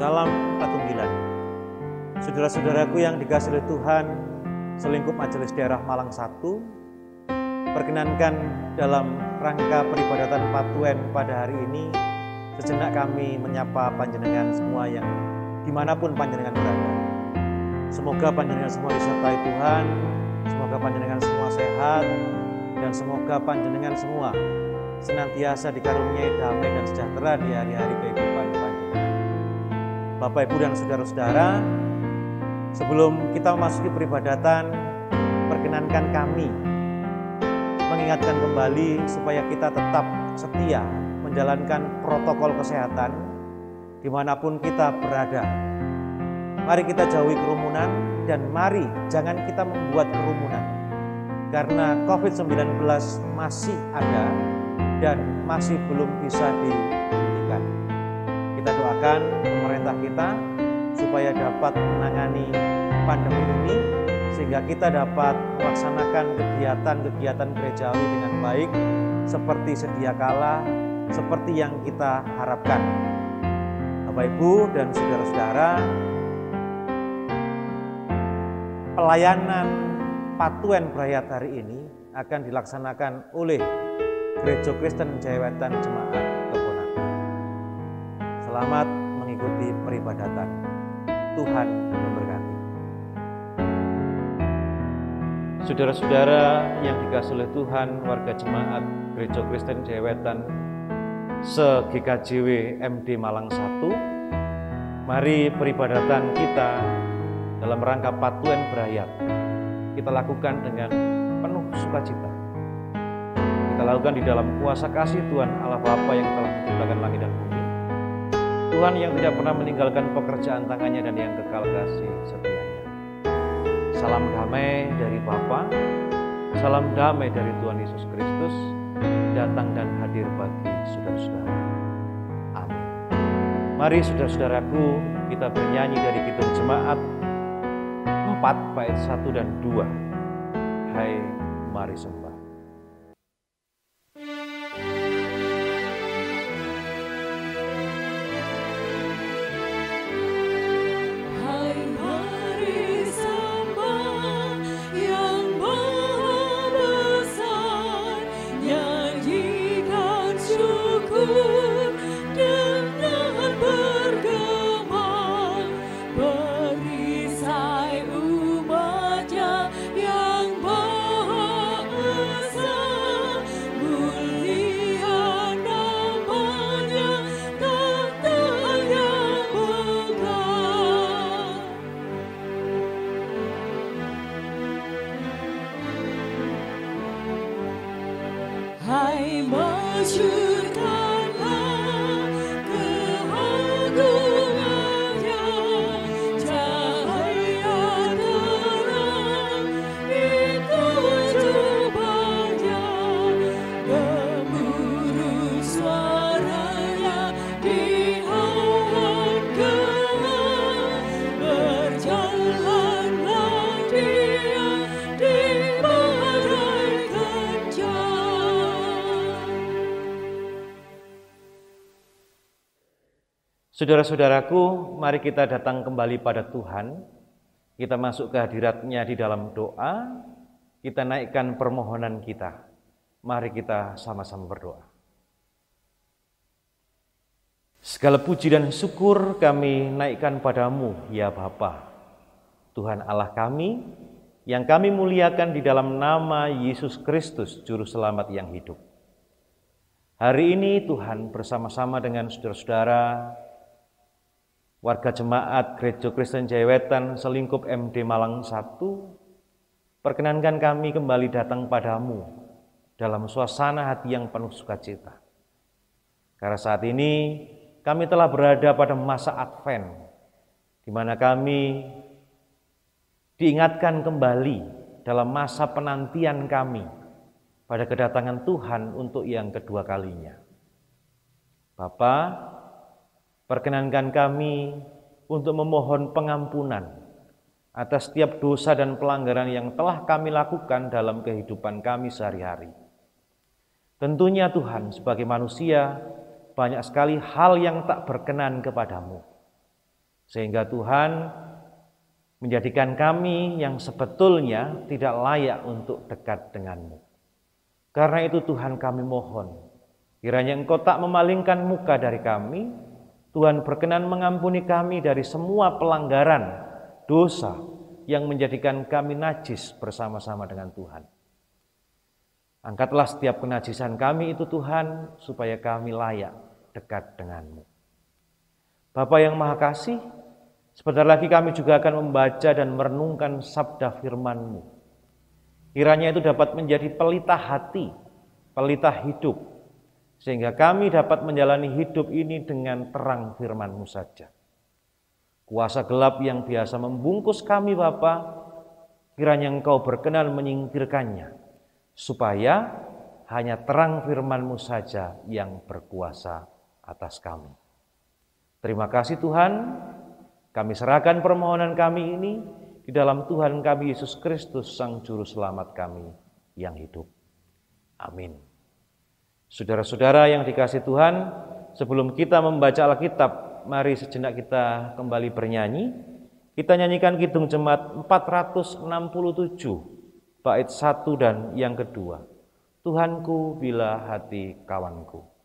Salam Patunggilan. Saudara-saudaraku yang dikasihi oleh Tuhan, selingkup Majelis Daerah Malang 1, perkenankan dalam rangka peribadatan Patuen pada hari ini, sejenak kami menyapa panjenengan semua yang dimanapun panjenengan berada. Semoga panjenengan semua disertai Tuhan, semoga panjenengan semua sehat, dan semoga panjenengan semua senantiasa dikaruniai damai dan sejahtera di hari-hari kehidupan panjenengan. Bapak, Ibu, dan saudara-saudara, sebelum kita memasuki peribadatan, perkenankan kami mengingatkan kembali supaya kita tetap setia menjalankan protokol kesehatan dimanapun kita berada. Mari kita jauhi kerumunan dan mari jangan kita membuat kerumunan, karena COVID-19 masih ada dan masih belum bisa dihentikan. Kita doakan pemerintah kita supaya dapat menangani pandemi ini, sehingga kita dapat melaksanakan kegiatan-kegiatan gerejawi dengan baik seperti sedia kala, seperti yang kita harapkan. Bapak, Ibu, dan saudara-saudara, pelayanan Patuen Brayat hari ini akan dilaksanakan oleh Gereja Kristen Jayawetan Jemaat Keponakan. Selamat mengikuti peribadatan. Tuhan memberkati. Saudara-saudara yang dikasihi oleh Tuhan, warga jemaat Gereja Kristen Jayawetan se-GKJW MD Malang 1, mari peribadatan kita dalam rangka Patuen Brayat kita lakukan dengan penuh sukacita. Kita lakukan di dalam kuasa kasih Tuhan Allah Bapa yang telah menciptakan langit dan bumi, Tuhan yang tidak pernah meninggalkan pekerjaan tangannya dan yang kekal kasih setianya. Salam damai dari Bapa, salam damai dari Tuhan Yesus Kristus, datang dan hadir bagi saudara-saudara. Amin. Mari saudara-saudaraku, kita bernyanyi dari Kidung Jemaat 4 bait 1 dan 2. Hai mari sembah. Saudara-saudaraku, mari kita datang kembali pada Tuhan. Kita masuk ke hadirat-Nya di dalam doa. Kita naikkan permohonan kita. Mari kita sama-sama berdoa. Segala puji dan syukur kami naikkan padamu, ya Bapa, Tuhan Allah kami, yang kami muliakan di dalam nama Yesus Kristus, Juru Selamat yang hidup. Hari ini Tuhan bersama-sama dengan saudara-saudara warga jemaat Gereja Kristen Jayawetan Selingkup MD Malang 1, perkenankan kami kembali datang padamu dalam suasana hati yang penuh sukacita. Karena saat ini kami telah berada pada masa Advent, di mana kami diingatkan kembali dalam masa penantian kami pada kedatangan Tuhan untuk yang kedua kalinya. Bapa, perkenankan kami untuk memohon pengampunan atas setiap dosa dan pelanggaran yang telah kami lakukan dalam kehidupan kami sehari-hari. Tentunya Tuhan, sebagai manusia, banyak sekali hal yang tak berkenan kepadamu. Sehingga Tuhan menjadikan kami yang sebetulnya tidak layak untuk dekat denganmu. Karena itu Tuhan kami mohon, kiranya Engkau tak memalingkan muka dari kami. Tuhan berkenan mengampuni kami dari semua pelanggaran, dosa yang menjadikan kami najis bersama-sama dengan Tuhan. Angkatlah setiap kenajisan kami itu Tuhan, supaya kami layak dekat denganmu. Bapa yang Maha Kasih, sebentar lagi kami juga akan membaca dan merenungkan sabda firman-Mu. Kiranya itu dapat menjadi pelita hati, pelita hidup, sehingga kami dapat menjalani hidup ini dengan terang firman-Mu saja. Kuasa gelap yang biasa membungkus kami Bapa, kiranya Engkau berkenan menyingkirkannya, supaya hanya terang firman-Mu saja yang berkuasa atas kami. Terima kasih Tuhan, kami serahkan permohonan kami ini di dalam Tuhan kami Yesus Kristus, Sang Juru Selamat kami yang hidup. Amin. Saudara-saudara yang dikasihi Tuhan, sebelum kita membaca Alkitab, mari sejenak kita kembali bernyanyi. Kita nyanyikan Kidung Jemaat 467, bait 1 dan yang kedua. Tuhanku bila hati kawanku.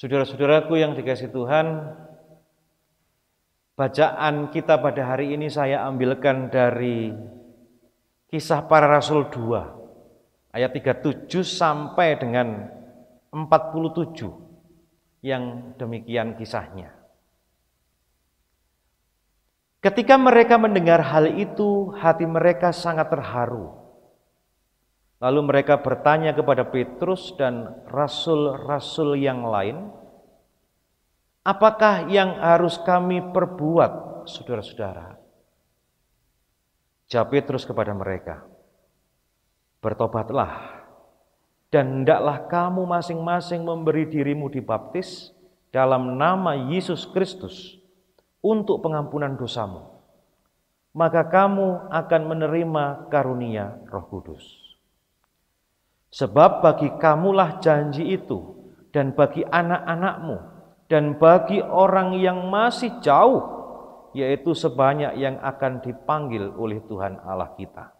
Saudara-saudaraku yang dikasihi Tuhan, bacaan kita pada hari ini saya ambilkan dari Kisah Para Rasul 2, ayat 37 sampai dengan 47, yang demikian kisahnya. Ketika mereka mendengar hal itu, hati mereka sangat terharu. Lalu mereka bertanya kepada Petrus dan rasul-rasul yang lain, apakah yang harus kami perbuat, saudara-saudara? Jawab Petrus kepada mereka, bertobatlah, dan hendaklah kamu masing-masing memberi dirimu dibaptis dalam nama Yesus Kristus untuk pengampunan dosamu. Maka kamu akan menerima karunia Roh Kudus. Sebab bagi kamulah janji itu, dan bagi anak-anakmu, dan bagi orang yang masih jauh, yaitu sebanyak yang akan dipanggil oleh Tuhan Allah kita.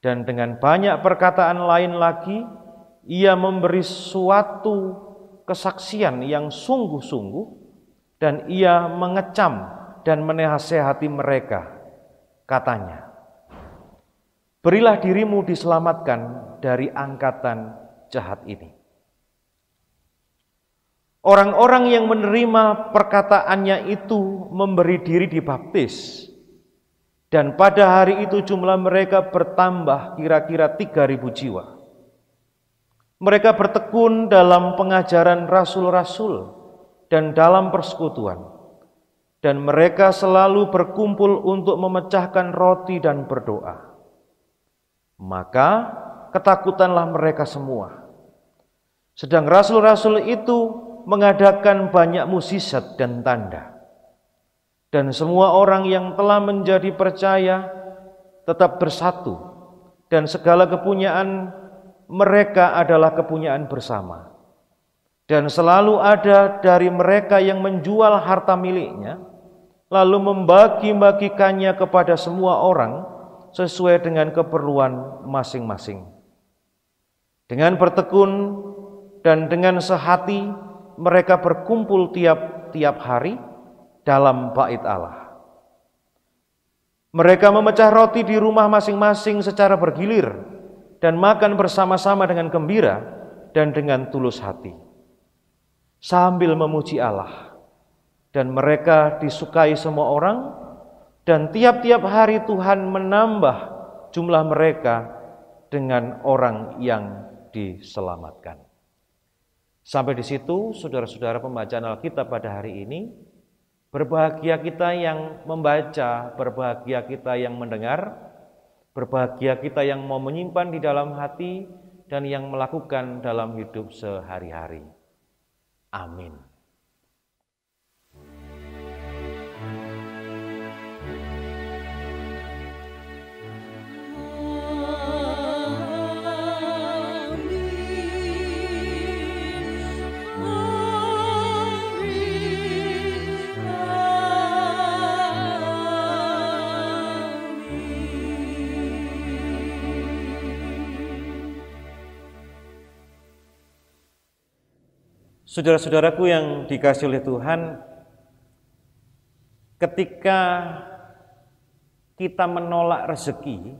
Dan dengan banyak perkataan lain lagi, ia memberi suatu kesaksian yang sungguh-sungguh, dan ia mengecam dan menasehati mereka. Katanya, berilah dirimu diselamatkan dari angkatan jahat ini. Orang-orang yang menerima perkataannya itu memberi diri dibaptis, dan pada hari itu jumlah mereka bertambah kira-kira 3.000 jiwa. Mereka bertekun dalam pengajaran rasul-rasul dan dalam persekutuan, dan mereka selalu berkumpul untuk memecahkan roti dan berdoa. Maka ketakutanlah mereka semua. Sedang rasul-rasul itu mengadakan banyak mukjizat dan tanda. Dan semua orang yang telah menjadi percaya tetap bersatu, dan segala kepunyaan mereka adalah kepunyaan bersama. Dan selalu ada dari mereka yang menjual harta miliknya, lalu membagi-bagikannya kepada semua orang sesuai dengan keperluan masing-masing. Dengan bertekun dan dengan sehati mereka berkumpul tiap-tiap hari dalam bait Allah. Mereka memecah roti di rumah masing-masing secara bergilir dan makan bersama-sama dengan gembira dan dengan tulus hati, sambil memuji Allah. Dan mereka disukai semua orang, dan tiap-tiap hari Tuhan menambah jumlah mereka dengan orang yang diselamatkan. Sampai di situ, saudara-saudara, pembacaan Alkitab pada hari ini. Berbahagia kita yang membaca, berbahagia kita yang mendengar, berbahagia kita yang mau menyimpan di dalam hati dan yang melakukan dalam hidup sehari-hari. Amin. Saudara-saudaraku yang dikasihi oleh Tuhan, ketika kita menolak rezeki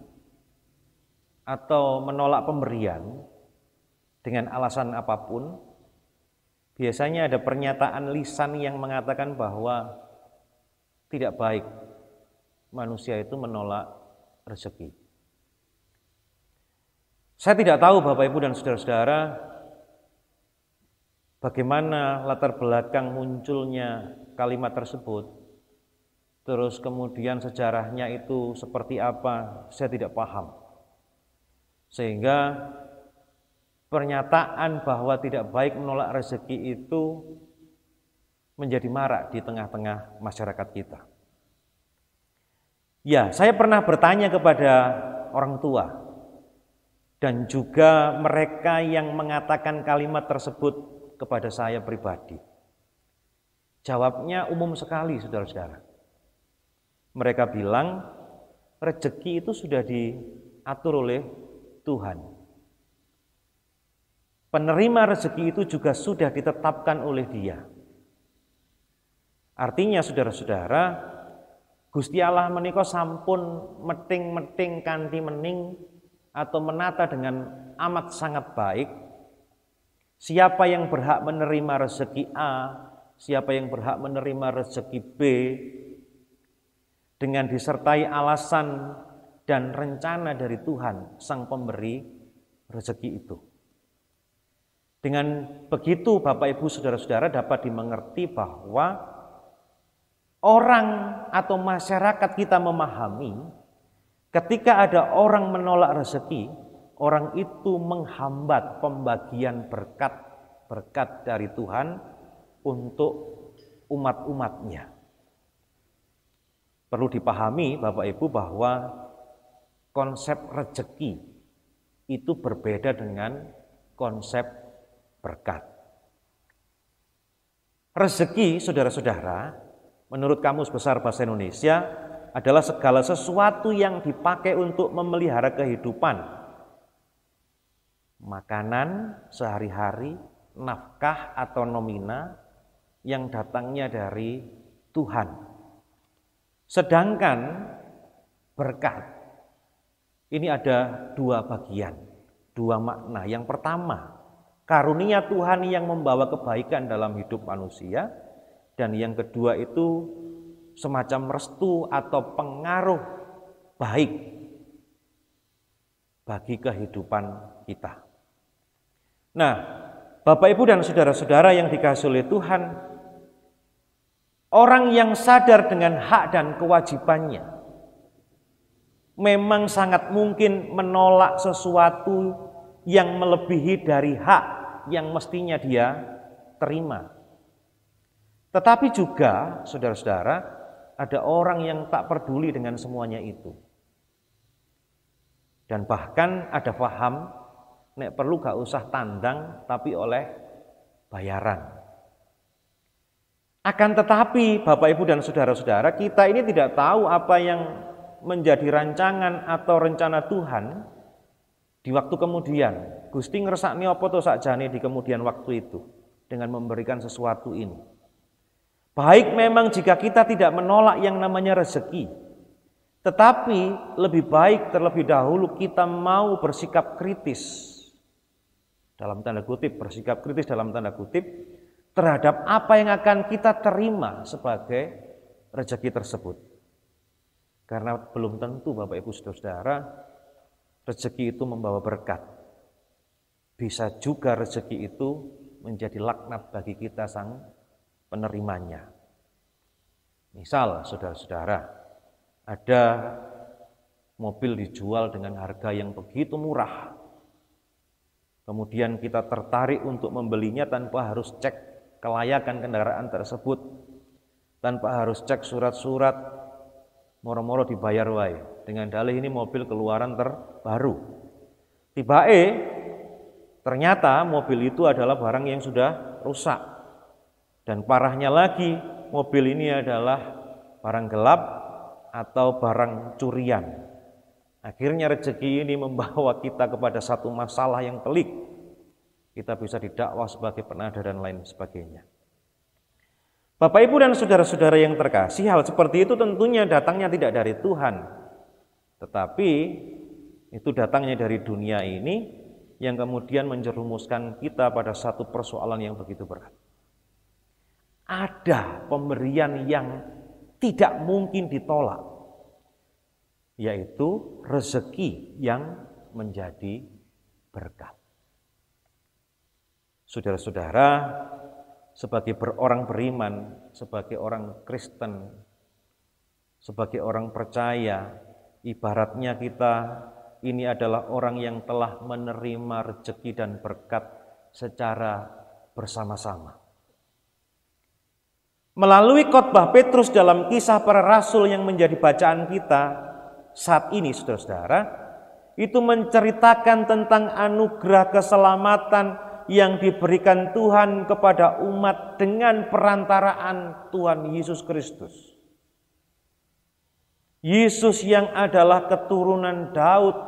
atau menolak pemberian dengan alasan apapun, biasanya ada pernyataan lisan yang mengatakan bahwa tidak baik manusia itu menolak rezeki. Saya tidak tahu Bapak Ibu dan saudara-saudara, bagaimana latar belakang munculnya kalimat tersebut, terus kemudian sejarahnya itu seperti apa, saya tidak paham. Sehingga pernyataan bahwa tidak baik menolak rezeki itu menjadi marak di tengah-tengah masyarakat kita. Ya, saya pernah bertanya kepada orang tua dan juga mereka yang mengatakan kalimat tersebut kepada saya pribadi. Jawabnya umum sekali, saudara-saudara. Mereka bilang rezeki itu sudah diatur oleh Tuhan. Penerima rezeki itu juga sudah ditetapkan oleh Dia. Artinya saudara-saudara, Gusti Allah menika sampun meting-meting kanthi mening atau menata dengan amat sangat baik siapa yang berhak menerima rezeki A, siapa yang berhak menerima rezeki B, dengan disertai alasan dan rencana dari Tuhan, Sang Pemberi rezeki itu. Dengan begitu Bapak Ibu Saudara-saudara dapat dimengerti bahwa orang atau masyarakat kita memahami ketika ada orang menolak rezeki, orang itu menghambat pembagian berkat dari Tuhan untuk umat-umatnya. Perlu dipahami Bapak Ibu bahwa konsep rezeki itu berbeda dengan konsep berkat. Rezeki, saudara-saudara, menurut Kamus Besar Bahasa Indonesia adalah segala sesuatu yang dipakai untuk memelihara kehidupan. Makanan sehari-hari, nafkah atau nomina yang datangnya dari Tuhan. Sedangkan berkat ini ada dua bagian, dua makna. Yang pertama, karunia Tuhan yang membawa kebaikan dalam hidup manusia, dan yang kedua itu semacam restu atau pengaruh baik bagi kehidupan kita. Nah, Bapak Ibu dan saudara-saudara yang dikasihi oleh Tuhan, orang yang sadar dengan hak dan kewajibannya memang sangat mungkin menolak sesuatu yang melebihi dari hak yang mestinya dia terima. Tetapi juga, saudara-saudara, ada orang yang tak peduli dengan semuanya itu. Dan bahkan ada paham, nek perlu gak usah tandang, tapi oleh bayaran. Akan tetapi, Bapak, Ibu, dan saudara-saudara, kita ini tidak tahu apa yang menjadi rancangan atau rencana Tuhan di waktu kemudian. Gusti ngersakni apa to sakjane di kemudian waktu itu dengan memberikan sesuatu ini. Baik memang jika kita tidak menolak yang namanya rezeki, tetapi lebih baik terlebih dahulu kita mau bersikap kritis, dalam tanda kutip, bersikap kritis dalam tanda kutip, terhadap apa yang akan kita terima sebagai rezeki tersebut. Karena belum tentu, Bapak, Ibu, saudara-saudara, rezeki itu membawa berkat. Bisa juga rezeki itu menjadi laknat bagi kita sang penerimanya. Misal, saudara-saudara, ada mobil dijual dengan harga yang begitu murah. Kemudian kita tertarik untuk membelinya tanpa harus cek kelayakan kendaraan tersebut, tanpa harus cek surat-surat, moro-moro dibayar wae dengan dalih ini mobil keluaran terbaru. Ternyata mobil itu adalah barang yang sudah rusak. Dan parahnya lagi, mobil ini adalah barang gelap atau barang curian. Akhirnya rezeki ini membawa kita kepada satu masalah yang pelik. Kita bisa didakwa sebagai penada dan lain sebagainya. Bapak, Ibu, dan saudara-saudara yang terkasih, hal seperti itu tentunya datangnya tidak dari Tuhan, tetapi itu datangnya dari dunia ini yang kemudian menjerumuskan kita pada satu persoalan yang begitu berat. Ada pemberian yang tidak mungkin ditolak, yaitu rezeki yang menjadi berkat. Saudara-saudara, sebagai orang beriman, sebagai orang Kristen, sebagai orang percaya, ibaratnya kita ini adalah orang yang telah menerima rezeki dan berkat secara bersama-sama. Melalui khotbah Petrus dalam Kisah Para Rasul yang menjadi bacaan kita saat ini, saudara-saudara, itu menceritakan tentang anugerah keselamatan yang diberikan Tuhan kepada umat dengan perantaraan Tuhan Yesus Kristus. Yesus yang adalah keturunan Daud,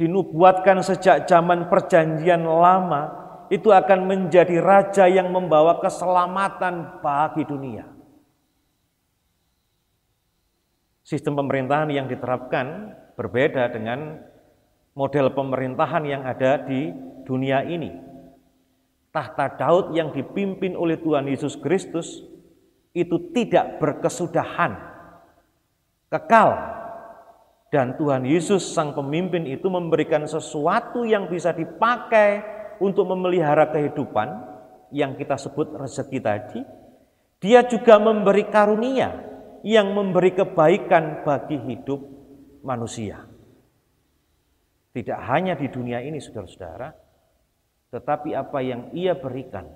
dinubuatkan sejak zaman perjanjian lama, itu akan menjadi raja yang membawa keselamatan bagi dunia. Sistem pemerintahan yang diterapkan berbeda dengan model pemerintahan yang ada di dunia ini. Tahta Daud yang dipimpin oleh Tuhan Yesus Kristus itu tidak berkesudahan, kekal. Dan Tuhan Yesus sang pemimpin itu memberikan sesuatu yang bisa dipakai untuk memelihara kehidupan yang kita sebut rezeki tadi. Dia juga memberi karunia yang memberi kebaikan bagi hidup manusia. Tidak hanya di dunia ini, saudara-saudara, tetapi apa yang Ia berikan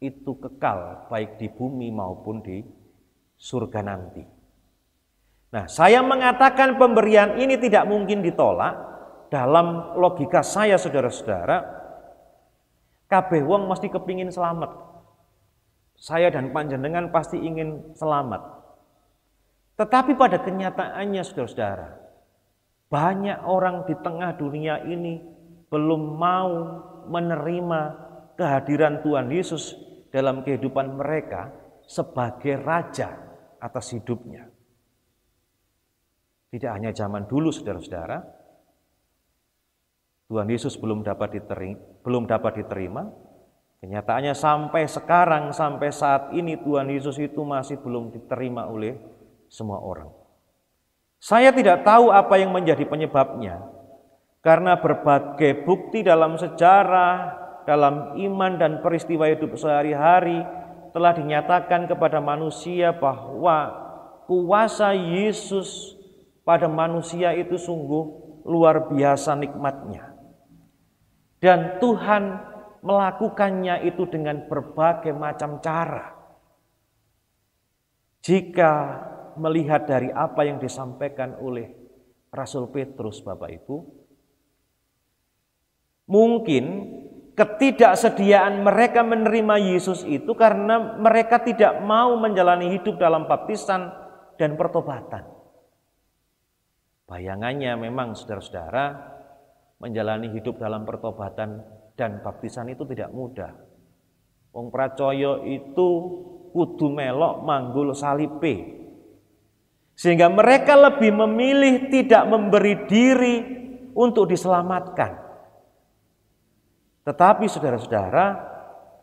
itu kekal baik di bumi maupun di surga nanti. Nah, saya mengatakan pemberian ini tidak mungkin ditolak. Dalam logika saya, saudara-saudara, kabeh wong mesti kepingin selamat. Saya dan panjenengan pasti ingin selamat. Tetapi pada kenyataannya, saudara-saudara, banyak orang di tengah dunia ini belum mau menerima kehadiran Tuhan Yesus dalam kehidupan mereka sebagai raja atas hidupnya. Tidak hanya zaman dulu, saudara-saudara, Tuhan Yesus belum dapat diterima. Kenyataannya sampai sekarang, sampai saat ini Tuhan Yesus itu masih belum diterima oleh semua orang. Saya tidak tahu apa yang menjadi penyebabnya. Karena berbagai bukti dalam sejarah, dalam iman dan peristiwa hidup sehari-hari telah dinyatakan kepada manusia bahwa kuasa Yesus pada manusia itu sungguh luar biasa nikmatnya. Dan Tuhan melakukannya itu dengan berbagai macam cara. Jika melihat dari apa yang disampaikan oleh Rasul Petrus, Bapak Ibu, mungkin ketidaksediaan mereka menerima Yesus itu karena mereka tidak mau menjalani hidup dalam baptisan dan pertobatan. Bayangannya memang saudara-saudara, menjalani hidup dalam pertobatan dan baptisan itu tidak mudah. Wong pracaya itu kudu melok manggul salipe. Sehingga mereka lebih memilih tidak memberi diri untuk diselamatkan. Tetapi saudara-saudara,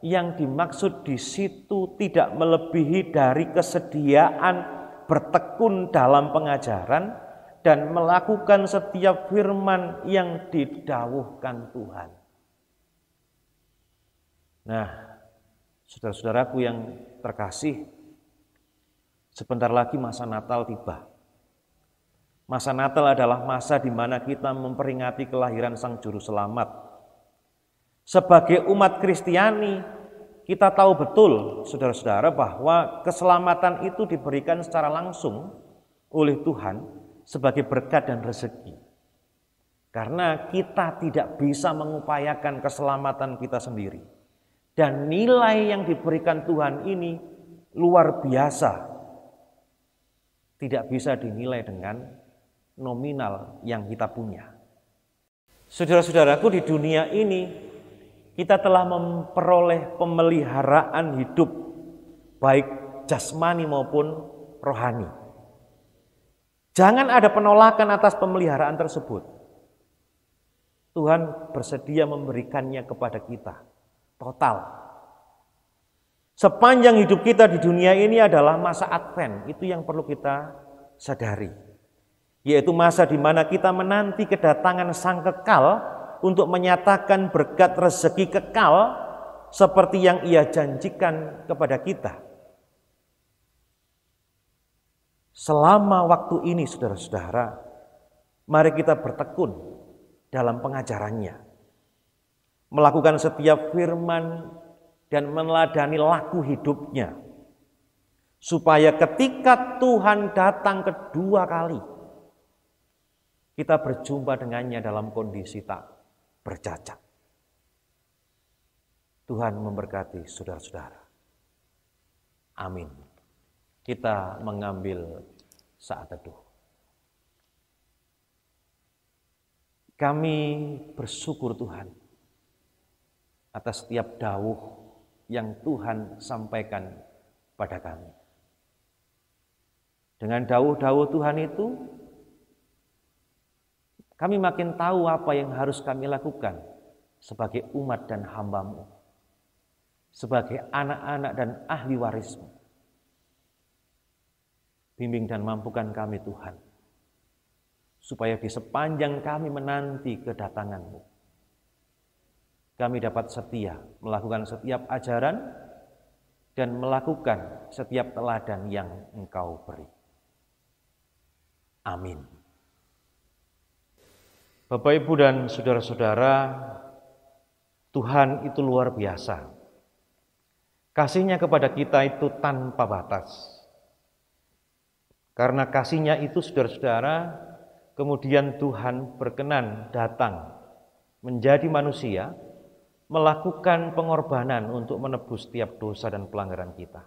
yang dimaksud di situ tidak melebihi dari kesediaan bertekun dalam pengajaran dan melakukan setiap firman yang didawuhkan Tuhan. Nah, saudara-saudaraku yang terkasih, sebentar lagi masa Natal tiba. Masa Natal adalah masa di mana kita memperingati kelahiran Sang Juru Selamat. Sebagai umat Kristiani, kita tahu betul, saudara-saudara, bahwa keselamatan itu diberikan secara langsung oleh Tuhan sebagai berkat dan rezeki. Karena kita tidak bisa mengupayakan keselamatan kita sendiri. Dan nilai yang diberikan Tuhan ini luar biasa. Tidak bisa dinilai dengan nominal yang kita punya. Saudara-saudaraku, di dunia ini kita telah memperoleh pemeliharaan hidup, baik jasmani maupun rohani. Jangan ada penolakan atas pemeliharaan tersebut. Tuhan bersedia memberikannya kepada kita total. Sepanjang hidup kita di dunia ini adalah masa Advent, itu yang perlu kita sadari. Yaitu masa di mana kita menanti kedatangan Sang Kekal untuk menyatakan berkat rezeki kekal seperti yang Ia janjikan kepada kita. Selama waktu ini, saudara-saudara, mari kita bertekun dalam pengajarannya. Melakukan setiap firman dan meneladani laku hidupnya. Supaya ketika Tuhan datang kedua kali, kita berjumpa dengannya dalam kondisi tak bercacat. Tuhan memberkati saudara-saudara. Amin. Kita mengambil saat teduh. Kami bersyukur Tuhan atas setiap dawuh yang Tuhan sampaikan pada kami. Dengan dawuh-dawuh Tuhan itu, kami makin tahu apa yang harus kami lakukan sebagai umat dan hamba-Mu, sebagai anak-anak dan ahli waris-Mu. Bimbing dan mampukan kami Tuhan, supaya di sepanjang kami menanti kedatangan-Mu, kami dapat setia melakukan setiap ajaran dan melakukan setiap teladan yang Engkau beri. Amin. Bapak, Ibu, dan saudara-saudara, Tuhan itu luar biasa. Kasih-Nya kepada kita itu tanpa batas. Karena kasih-Nya itu, saudara-saudara, kemudian Tuhan berkenan datang menjadi manusia, melakukan pengorbanan untuk menebus setiap dosa dan pelanggaran kita.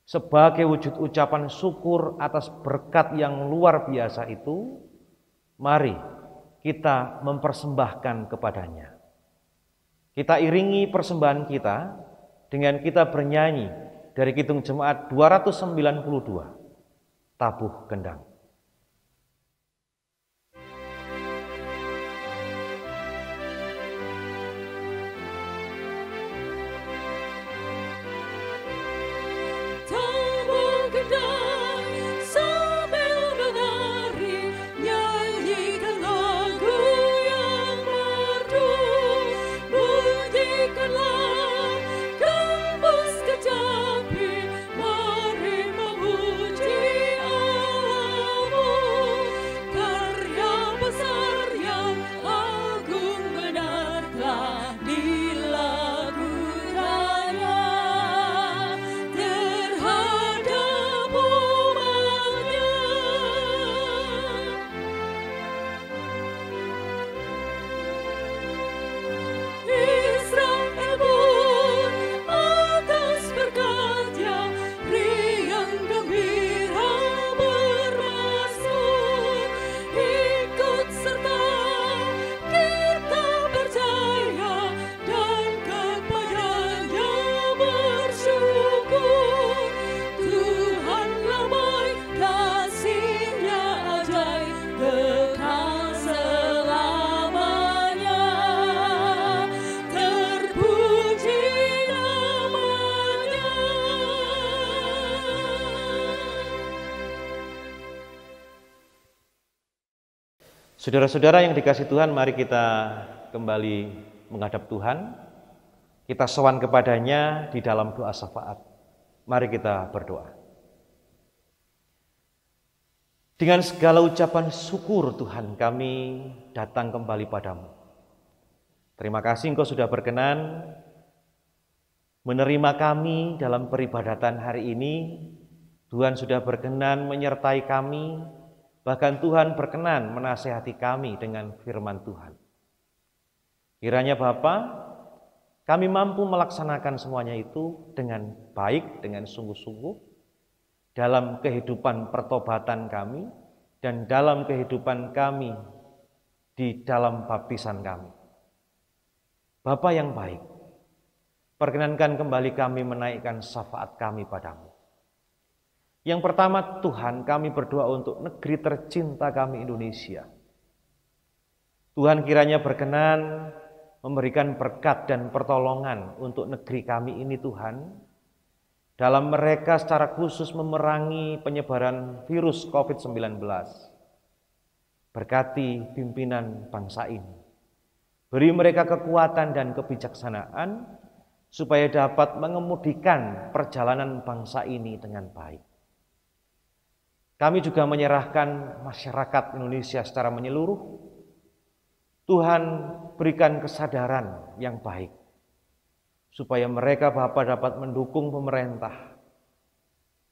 Sebagai wujud ucapan syukur atas berkat yang luar biasa itu, mari kita mempersembahkan kepadanya. Kita iringi persembahan kita dengan kita bernyanyi dari Kidung Jemaat 292. Tabuh Gendang. Tabuh gendang sambil menari, nyanyikan lagu yang merdu, bunyikanlah gembus kecapi, mari memuji Allah. Saudara-saudara yang dikasihi Tuhan, mari kita kembali menghadap Tuhan. Kita sowan kepadanya di dalam doa syafaat. Mari kita berdoa. Dengan segala ucapan syukur Tuhan, kami datang kembali padamu. Terima kasih Engkau sudah berkenan menerima kami dalam peribadatan hari ini. Tuhan sudah berkenan menyertai kami, bahkan Tuhan berkenan menasihati kami dengan firman Tuhan. Kiranya Bapa, kami mampu melaksanakan semuanya itu dengan baik, dengan sungguh-sungguh dalam kehidupan pertobatan kami dan dalam kehidupan kami di dalam baptisan kami. Bapa yang baik, perkenankan kembali kami menaikkan syafaat kami padamu. Yang pertama Tuhan, kami berdoa untuk negeri tercinta kami Indonesia. Tuhan kiranya berkenan memberikan berkat dan pertolongan untuk negeri kami ini Tuhan. Dalam mereka secara khusus memerangi penyebaran virus COVID-19. Berkati pimpinan bangsa ini. Beri mereka kekuatan dan kebijaksanaan supaya dapat mengemudikan perjalanan bangsa ini dengan baik. Kami juga menyerahkan masyarakat Indonesia secara menyeluruh. Tuhan berikan kesadaran yang baik, supaya mereka Bapa dapat mendukung pemerintah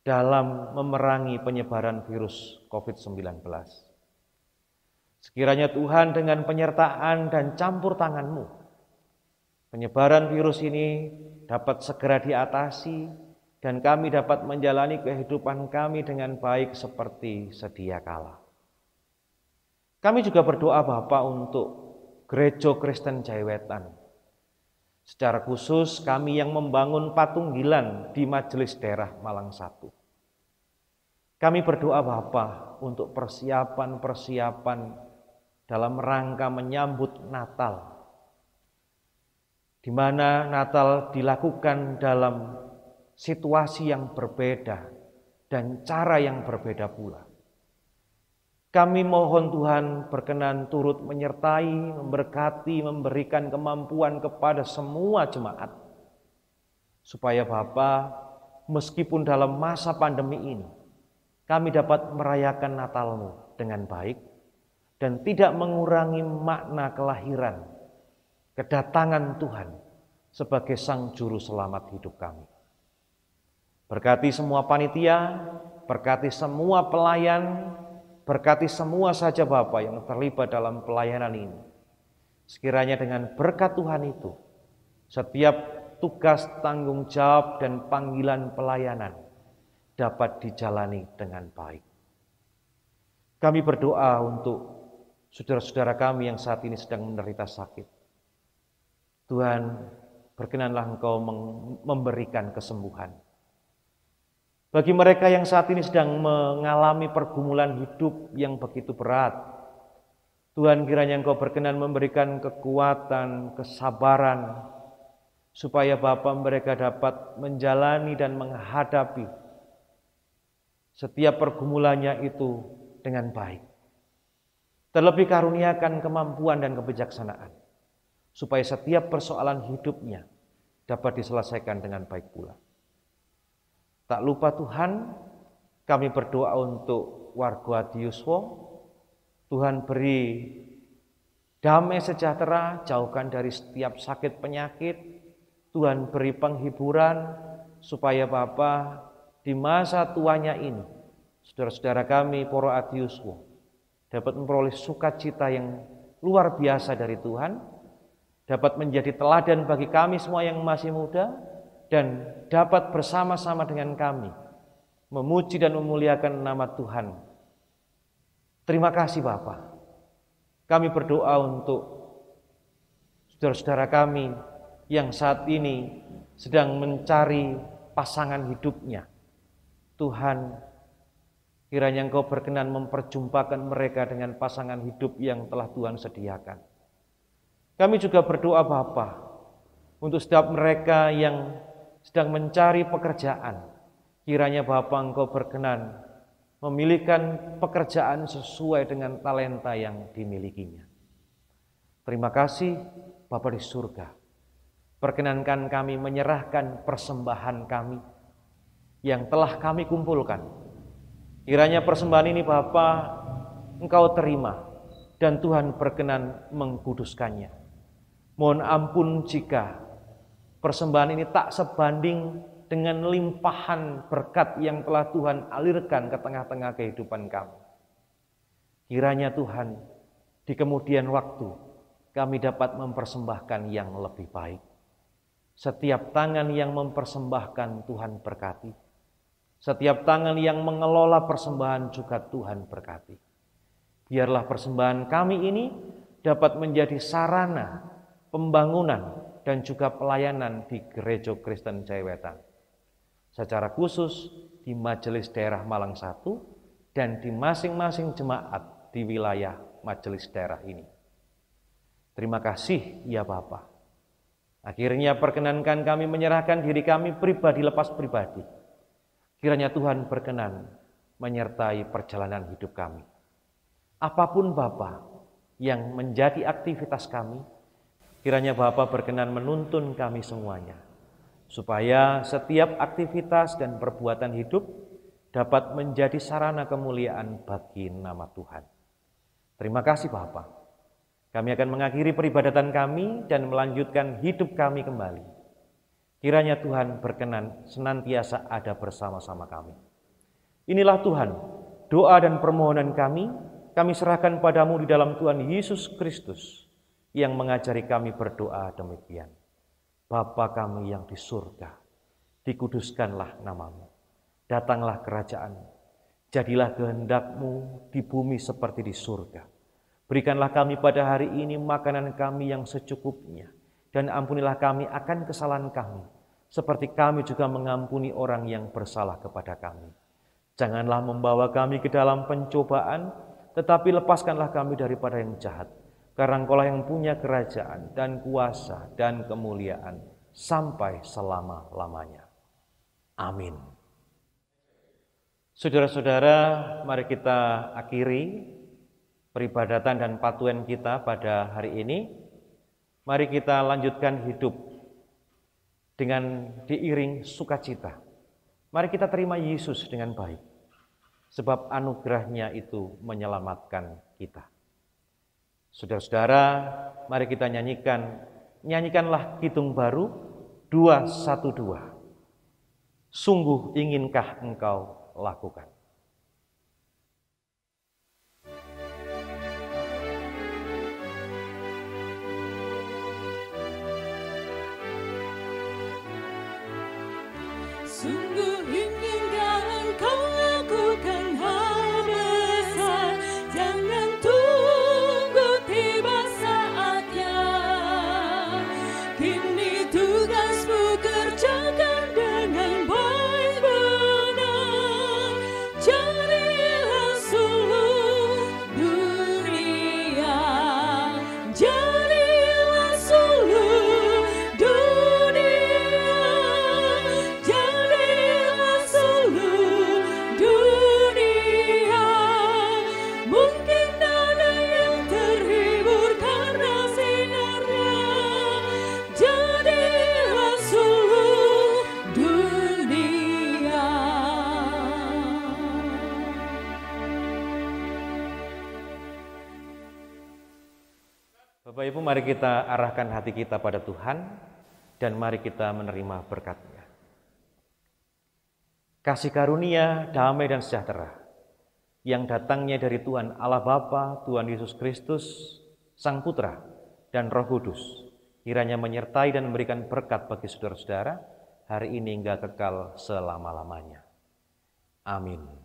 dalam memerangi penyebaran virus COVID-19. Sekiranya Tuhan dengan penyertaan dan campur tangan-Mu, penyebaran virus ini dapat segera diatasi, dan kami dapat menjalani kehidupan kami dengan baik seperti sedia kala. Kami juga berdoa Bapa untuk Gereja Kristen Jaiwetan. Secara khusus kami yang membangun patunggilan di Majelis Daerah Malang 1. Kami berdoa Bapa untuk persiapan-persiapan dalam rangka menyambut Natal. Di mana Natal dilakukan dalam situasi yang berbeda dan cara yang berbeda pula. Kami mohon Tuhan berkenan turut menyertai, memberkati, memberikan kemampuan kepada semua jemaat. Supaya Bapa, meskipun dalam masa pandemi ini, kami dapat merayakan Natal-Mu dengan baik dan tidak mengurangi makna kelahiran, kedatangan Tuhan sebagai Sang Juru Selamat hidup kami. Berkati semua panitia, berkati semua pelayan, berkati semua saja Bapa yang terlibat dalam pelayanan ini. Sekiranya dengan berkat Tuhan itu, setiap tugas, tanggung jawab, dan panggilan pelayanan dapat dijalani dengan baik. Kami berdoa untuk saudara-saudara kami yang saat ini sedang menderita sakit. Tuhan, berkenanlah Engkau memberikan kesembuhan. Bagi mereka yang saat ini sedang mengalami pergumulan hidup yang begitu berat, Tuhan kiranya Engkau berkenan memberikan kekuatan, kesabaran, supaya Bapa mereka dapat menjalani dan menghadapi setiap pergumulannya itu dengan baik. Terlebih karuniakan kemampuan dan kebijaksanaan, supaya setiap persoalan hidupnya dapat diselesaikan dengan baik pula. Tak lupa Tuhan, kami berdoa untuk warga Adiuswo. Tuhan beri damai sejahtera, jauhkan dari setiap sakit penyakit. Tuhan beri penghiburan supaya Bapa di masa tuanya ini, saudara-saudara kami Poro Adiuswo dapat memperoleh sukacita yang luar biasa dari Tuhan, dapat menjadi teladan bagi kami semua yang masih muda, dan dapat bersama-sama dengan kami memuji dan memuliakan nama Tuhan. Terima kasih Bapa. Kami berdoa untuk saudara-saudara kami yang saat ini sedang mencari pasangan hidupnya. Tuhan, kiranya Engkau berkenan memperjumpakan mereka dengan pasangan hidup yang telah Tuhan sediakan. Kami juga berdoa Bapa untuk setiap mereka yang sedang mencari pekerjaan. Kiranya Bapa Engkau berkenan memilihkan pekerjaan sesuai dengan talenta yang dimilikinya. Terima kasih Bapa di surga. Perkenankan kami menyerahkan persembahan kami yang telah kami kumpulkan. Kiranya persembahan ini Bapa Engkau terima dan Tuhan berkenan mengkuduskannya. Mohon ampun jika persembahan ini tak sebanding dengan limpahan berkat yang telah Tuhan alirkan ke tengah-tengah kehidupan kami. Kiranya Tuhan, di kemudian waktu kami dapat mempersembahkan yang lebih baik. Setiap tangan yang mempersembahkan Tuhan berkati. Setiap tangan yang mengelola persembahan juga Tuhan berkati. Biarlah persembahan kami ini dapat menjadi sarana pembangunan dan juga pelayanan di Gereja Kristen Jaywetan. Secara khusus di Majelis Daerah Malang 1 dan di masing-masing jemaat di wilayah Majelis Daerah ini. Terima kasih ya Bapa. Akhirnya perkenankan kami menyerahkan diri kami pribadi lepas pribadi. Kiranya Tuhan berkenan menyertai perjalanan hidup kami. Apapun Bapa yang menjadi aktivitas kami, kiranya Bapa berkenan menuntun kami semuanya. Supaya setiap aktivitas dan perbuatan hidup dapat menjadi sarana kemuliaan bagi nama Tuhan. Terima kasih Bapa. Kami akan mengakhiri peribadatan kami dan melanjutkan hidup kami kembali. Kiranya Tuhan berkenan senantiasa ada bersama-sama kami. Inilah Tuhan, doa dan permohonan kami serahkan padamu di dalam Tuhan Yesus Kristus yang mengajari kami berdoa demikian. Bapa kami yang di surga, dikuduskanlah namamu. Datanglah kerajaan-mu, jadilah kehendak-mu di bumi seperti di surga. Berikanlah kami pada hari ini makanan kami yang secukupnya, dan ampunilah kami akan kesalahan kami, seperti kami juga mengampuni orang yang bersalah kepada kami. Janganlah membawa kami ke dalam pencobaan, tetapi lepaskanlah kami daripada yang jahat. Karena Engkaulah yang punya kerajaan dan kuasa dan kemuliaan sampai selama-lamanya. Amin. Saudara-saudara, mari kita akhiri peribadatan dan patuan kita pada hari ini. Mari kita lanjutkan hidup dengan diiring sukacita. Mari kita terima Yesus dengan baik, sebab anugerahnya itu menyelamatkan kita. Saudara-saudara, mari kita nyanyikanlah kidung baru 212. Sungguh inginkah engkau lakukan? Sungguh inginkah engkau lakukan hal besar, jangan tunggu tiba saatnya. Kini tugasmu kerjakan dengan baik benar, carilah seluruh dunia, carilah seluruh dunia. Mungkin ada yang terhibur karena sinarnya. Jadilah seluruh dunia. Bapak Ibu, mari kita arahkan hati kita pada Tuhan dan mari kita menerima berkat-Nya. Kasih karunia, damai dan sejahtera yang datangnya dari Tuhan Allah Bapa, Tuhan Yesus Kristus, Sang Putra, dan Roh Kudus, kiranya menyertai dan memberikan berkat bagi saudara-saudara hari ini hingga kekal selama-lamanya. Amin.